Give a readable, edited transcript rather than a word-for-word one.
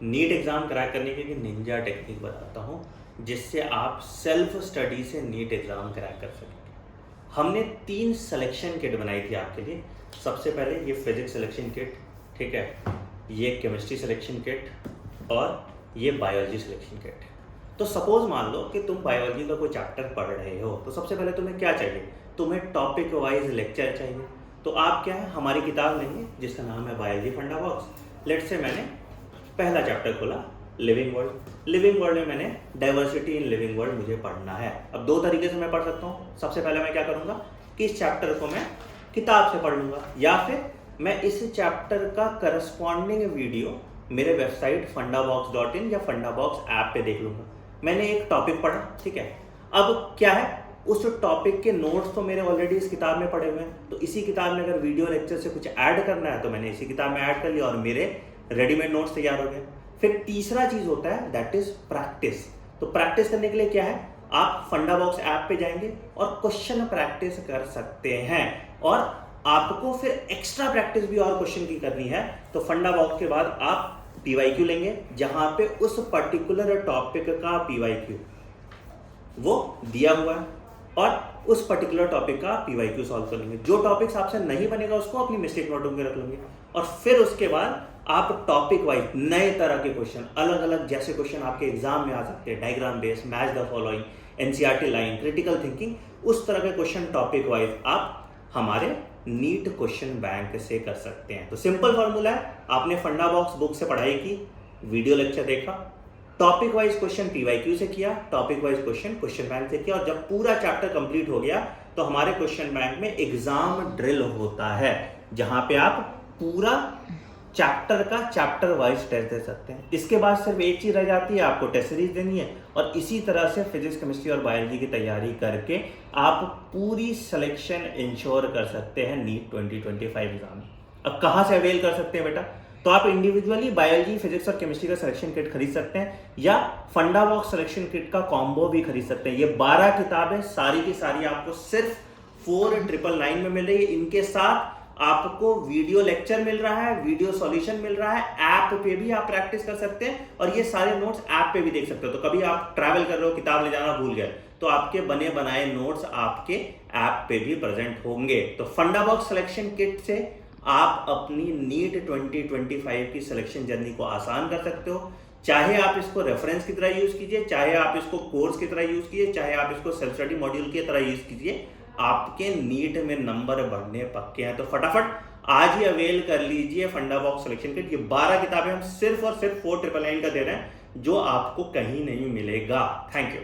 NEET exam crack करने की Ninja technique बताता हूँ जिससे आप सेल्फ स्टडी से नीट एग्ज़ाम क्रैक कर सकेंगे। हमने 3 सिलेक्शन किट बनाई थी आपके लिए। सबसे पहले ये फिजिक्स सिलेक्शन किट, ठीक है, ये केमिस्ट्री सिलेक्शन किट और ये बायोलॉजी सिलेक्शन किट। तो सपोज मान लो कि तुम बायोलॉजी का कोई चैप्टर पढ़ रहे हो, तो सबसे पहले तुम्हें क्या चाहिए? तुम्हें टॉपिक वाइज लेक्चर चाहिए। तो आप क्या है, हमारी किताब लेंगे जिसका नाम है बायोलॉजी फंडा बॉक्स। लेट से मैंने पहला चैप्टर खोला, लिविंग वर्ल्ड। लिविंग वर्ल्ड में मैंने डाइवर्सिटी इन लिविंग वर्ल्ड मुझे पढ़ना है। अब 2 तरीके से मैं पढ़ सकता हूँ। सबसे पहले मैं क्या करूँगा कि इस चैप्टर को मैं किताब से पढ़ लूँगा, या फिर मैं इस चैप्टर का करस्पॉन्डिंग वीडियो मेरे वेबसाइट fundabox.in या fundabox ऐप पे देख लूँगा। मैंने एक टॉपिक पढ़ा, ठीक है। अब क्या है, उस टॉपिक के नोट्स तो मेरे ऑलरेडी इस किताब में पढ़े हुए हैं, तो इसी किताब में अगर वीडियो लेक्चर से कुछ ऐड करना है तो मैंने इसी किताब में ऐड कर लिया और मेरे रेडीमेड नोट्स तैयार हो गए। फिर तीसरा चीज होता है दैट इज प्रैक्टिस। तो प्रैक्टिस करने के लिए क्या है, आप फंडाबॉक्स ऐप पे जाएंगे और क्वेश्चन प्रैक्टिस कर सकते हैं, और आपको फिर एक्स्ट्रा प्रैक्टिस भी और क्वेश्चन की करनी है तो फंडाबॉक्स के बाद आप पीवाईक्यू लेंगे, जहां पे उस पर्टिकुलर टॉपिक का पीवाईक्यू वो दिया हुआ है और उस पर्टिकुलर टॉपिक का पीवाईक्यू सॉल्व कर लेंगे। जो टॉपिक्स आपसे नहीं बनेगा उसको अपनी मिस्टेक नोट में रख लेंगे, और फिर उसके बाद आप टॉपिक वाइज नए तरह के क्वेश्चन, अलग अलग जैसे क्वेश्चन आपके एग्जाम में आ सकते हैं, diagram based, match the following, NCERT line, critical thinking, उस तरह के क्वेश्चन टॉपिक वाइज आप हमारे नीट क्वेश्चन बैंक से कर सकते हैं। तो सिंपल फॉर्मूला है, आपने फंडाबॉक्स बुक से पढ़ाई की, वीडियो लेक्चर देखा, टॉपिक वाइज क्वेश्चन पीवाईक्यू से किया, टॉपिक वाइज क्वेश्चन बैंक से किया, और जब पूरा चैप्टर कंप्लीट हो गया तो हमारे क्वेश्चन बैंक में एग्जाम ड्रिल होता है, जहां पे आप पूरा चैप्टर का चैप्टर वाइज टेस्ट दे सकते हैं। इसके बाद सिर्फ एक चीज रह जाती है, आपको टेस्ट सीरीज देनी है, और इसी तरह से फिजिक्स, केमिस्ट्री और बायोलॉजी की तैयारी करके आप पूरी सिलेक्शन इंश्योर कर सकते हैं नीट 2025 एग्जाम। अब कहां से अवेल कर सकते हैं बेटा? तो आप इंडिविजुअली बायोलॉजी, फिजिक्स और केमिस्ट्री का सिलेक्शन किट खरीद सकते हैं, या फंडाबॉक्स सिलेक्शन किट का कॉम्बो भी खरीद सकते हैं। ये 12 किताबें सारी की सारी आपको सिर्फ 4999 में मिल रही है। इनके साथ आपको वीडियो लेक्चर मिल रहा है, वीडियो सॉल्यूशन मिल रहा है, ऐप पे भी आप प्रैक्टिस कर सकते हैं, और ये सारे नोट्स ऐप पे भी देख सकते हो। तो कभी आप ट्रैवल कर रहे हो, किताब ले जाना भूल गए, तो आपके बने बनाए नोट्स आपके ऐप पे भी प्रेजेंट होंगे। तो फंडाबॉक्स सिलेक्शन किट से आप अपनी नीट 2025 की सिलेक्शन जर्नी को आसान कर सकते हो। चाहे आप इसको रेफरेंस की तरह यूज कीजिए, चाहे आप इसको कोर्स की तरह यूज कीजिए, चाहे आप इसको सेल्फ स्टडी मॉड्यूल की तरह यूज कीजिए, आपके नीट में नंबर बढ़ने पक्के हैं। तो फटाफट आज ही अवेल कर लीजिए फंडाबॉक्स सिलेक्शन किट। ये 12 किताबें हम सिर्फ और सिर्फ 4999 का दे रहे हैं, जो आपको कहीं नहीं मिलेगा। Thank you.